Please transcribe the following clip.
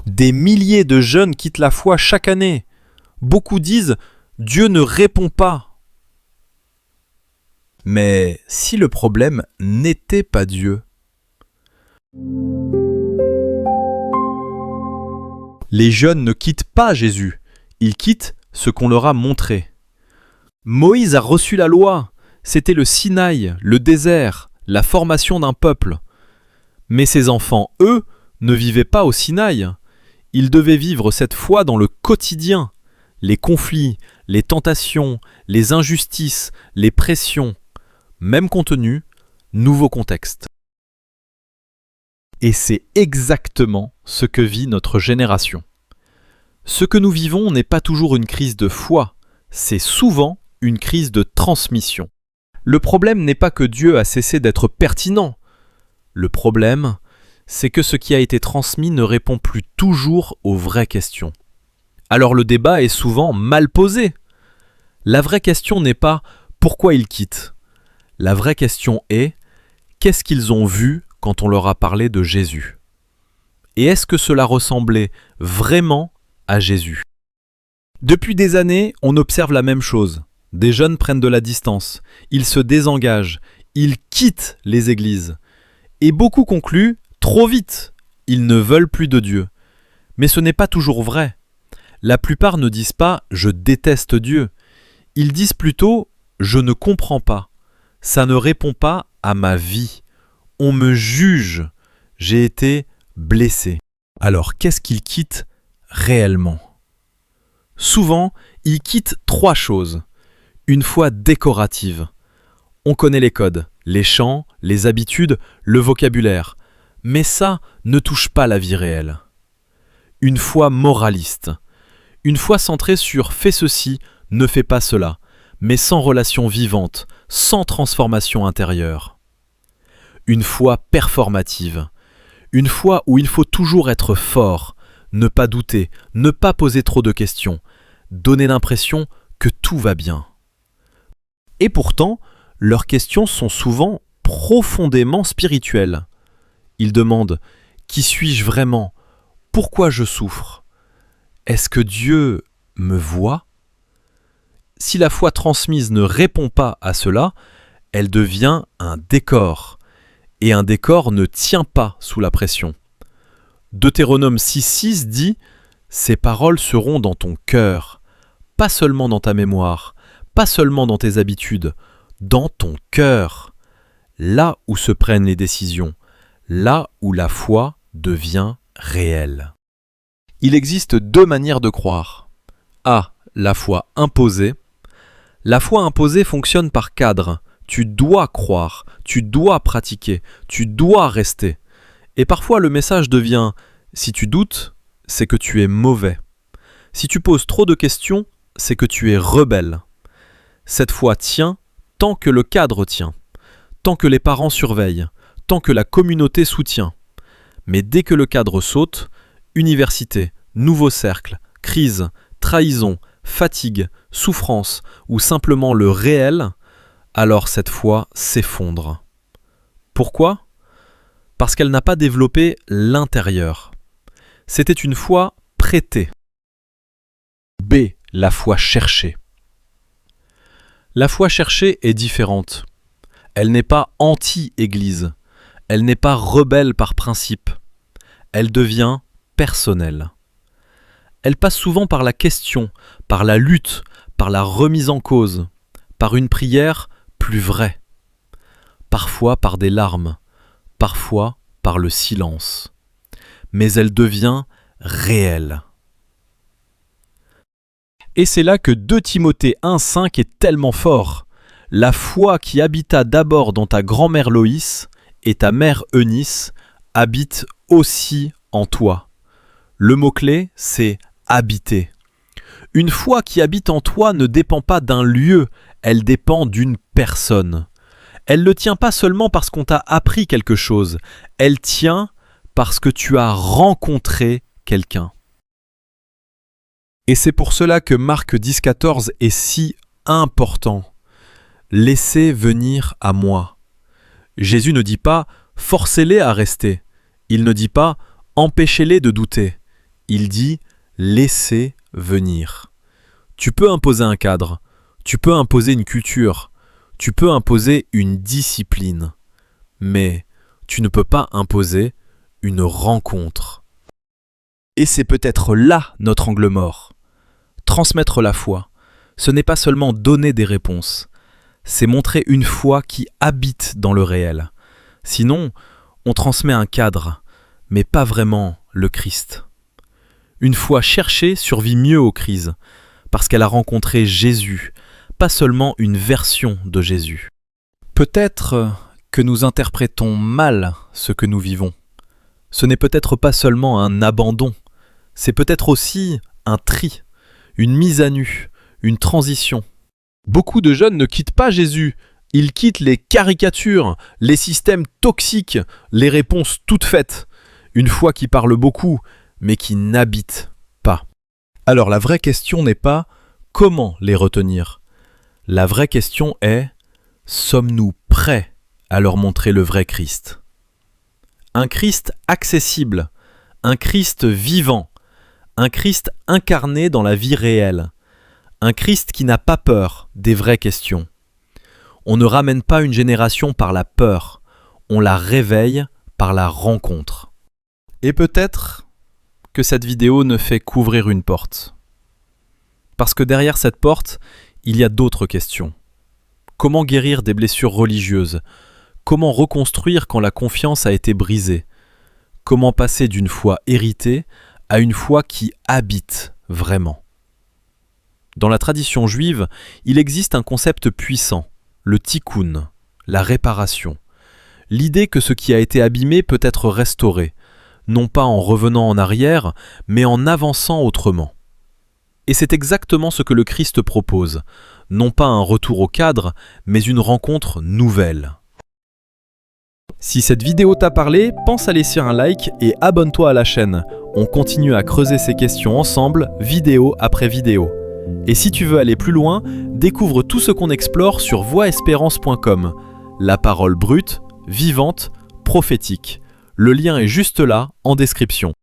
Des milliers de jeunes quittent la foi chaque année. Beaucoup disent « Dieu ne répond pas ». Mais si le problème n'était pas Dieu? Les jeunes ne quittent pas Jésus, ils quittent ce qu'on leur a montré. Moïse a reçu la loi, c'était le Sinaï, le désert, la formation d'un peuple. Mais ses enfants, eux, ne vivaient pas au Sinaï. Ils devaient vivre cette foi dans le quotidien. Les conflits, les tentations, les injustices, les pressions. Même contenu, nouveau contexte. Et c'est exactement ce que vit notre génération. Ce que nous vivons n'est pas toujours une crise de foi, c'est souvent une crise de transmission. Le problème n'est pas que Dieu a cessé d'être pertinent. Le problème, c'est que ce qui a été transmis ne répond plus toujours aux vraies questions. Alors le débat est souvent mal posé. La vraie question n'est pas « pourquoi ils quittent ?» La vraie question est « qu'est-ce qu'ils ont vu quand on leur a parlé de Jésus ?» Et est-ce que cela ressemblait vraiment à Jésus? Depuis des années, on observe la même chose. Des jeunes prennent de la distance, ils se désengagent, ils quittent les églises. Et beaucoup concluent trop vite, ils ne veulent plus de Dieu. Mais ce n'est pas toujours vrai. La plupart ne disent pas « je déteste Dieu ». Ils disent plutôt « je ne comprends pas ». Ça ne répond pas à ma vie. On me juge. J'ai été blessé. Alors qu'est-ce qu'ils quittent réellement? Souvent, ils quittent 3 choses. Une foi décorative. On connaît les codes, les chants, les habitudes, le vocabulaire. Mais ça ne touche pas la vie réelle. Une foi moraliste. Une foi centrée sur « fais ceci, ne fais pas cela », mais sans relation vivante, sans transformation intérieure. Une foi performative. Une foi où il faut toujours être fort, ne pas douter, ne pas poser trop de questions, donner l'impression que tout va bien. Et pourtant, leurs questions sont souvent profondément spirituelles. Ils demandent « Qui suis-je vraiment? Pourquoi je souffre? Est-ce que Dieu me voit ?» Si la foi transmise ne répond pas à cela, elle devient un décor. Et un décor ne tient pas sous la pression. Deutéronome 6,6 dit « Ces paroles seront dans ton cœur, pas seulement dans ta mémoire, pas seulement dans tes habitudes, dans ton cœur, là où se prennent les décisions, là où la foi devient réelle. » Il existe 2 manières de croire. A. La foi imposée. La foi imposée fonctionne par cadre. Tu dois croire, tu dois pratiquer, tu dois rester. Et parfois le message devient « si tu doutes, c'est que tu es mauvais. Si tu poses trop de questions, c'est que tu es rebelle. » Cette foi tient tant que le cadre tient, tant que les parents surveillent, tant que la communauté soutient. Mais dès que le cadre saute, université, nouveau cercle, crise, trahison, fatigue, souffrance ou simplement le réel, alors cette foi s'effondre. Pourquoi? Parce qu'elle n'a pas développé l'intérieur. C'était une foi prêtée. B. La foi cherchée. La foi cherchée est différente. Elle n'est pas anti-Église. Elle n'est pas rebelle par principe. Elle devient personnelle. Elle passe souvent par la question, par la lutte, par la remise en cause, par une prière plus vraie. Parfois par des larmes, parfois par le silence. Mais elle devient réelle. Et c'est là que 2 Timothée 1,5 est tellement fort. La foi qui habita d'abord dans ta grand-mère Loïs et ta mère Eunice habite aussi en toi. Le mot-clé, c'est habiter. Une foi qui habite en toi ne dépend pas d'un lieu, elle dépend d'une personne. Elle ne tient pas seulement parce qu'on t'a appris quelque chose, elle tient parce que tu as rencontré quelqu'un. Et c'est pour cela que Marc 10,14 est si important. Laissez venir à moi. Jésus ne dit pas « forcez-les à rester ». Il ne dit pas « empêchez-les de douter ». Il dit « laissez venir ». Tu peux imposer un cadre, tu peux imposer une culture, tu peux imposer une discipline, mais tu ne peux pas imposer une rencontre. Et c'est peut-être là notre angle mort. Transmettre la foi, ce n'est pas seulement donner des réponses, c'est montrer une foi qui habite dans le réel. Sinon, on transmet un cadre, mais pas vraiment le Christ. Une foi cherchée survit mieux aux crises, parce qu'elle a rencontré Jésus, pas seulement une version de Jésus. Peut-être que nous interprétons mal ce que nous vivons. Ce n'est peut-être pas seulement un abandon, c'est peut-être aussi un tri, une mise à nu, une transition. Beaucoup de jeunes ne quittent pas Jésus, ils quittent les caricatures, les systèmes toxiques, les réponses toutes faites. Une foi qui parle beaucoup, mais qui n'habite pas. Alors la vraie question n'est pas comment les retenir. La vraie question est, sommes-nous prêts à leur montrer le vrai Christ? Un Christ accessible, un Christ vivant, un Christ incarné dans la vie réelle, un Christ qui n'a pas peur des vraies questions. On ne ramène pas une génération par la peur, on la réveille par la rencontre. Et peut-être que cette vidéo ne fait qu'ouvrir une porte. Parce que derrière cette porte, il y a d'autres questions. Comment guérir des blessures religieuses? Comment reconstruire quand la confiance a été brisée? Comment passer d'une foi héritée à une foi qui habite vraiment? Dans la tradition juive, il existe un concept puissant, le tikkun, la réparation. L'idée que ce qui a été abîmé peut être restauré, non pas en revenant en arrière, mais en avançant autrement. Et c'est exactement ce que le Christ propose, non pas un retour au cadre, mais une rencontre nouvelle. Si cette vidéo t'a parlé, pense à laisser un like et abonne-toi à la chaîne. On continue à creuser ces questions ensemble, vidéo après vidéo. Et si tu veux aller plus loin, découvre tout ce qu'on explore sur voixespérance.com. La parole brute, vivante, prophétique. Le lien est juste là, en description.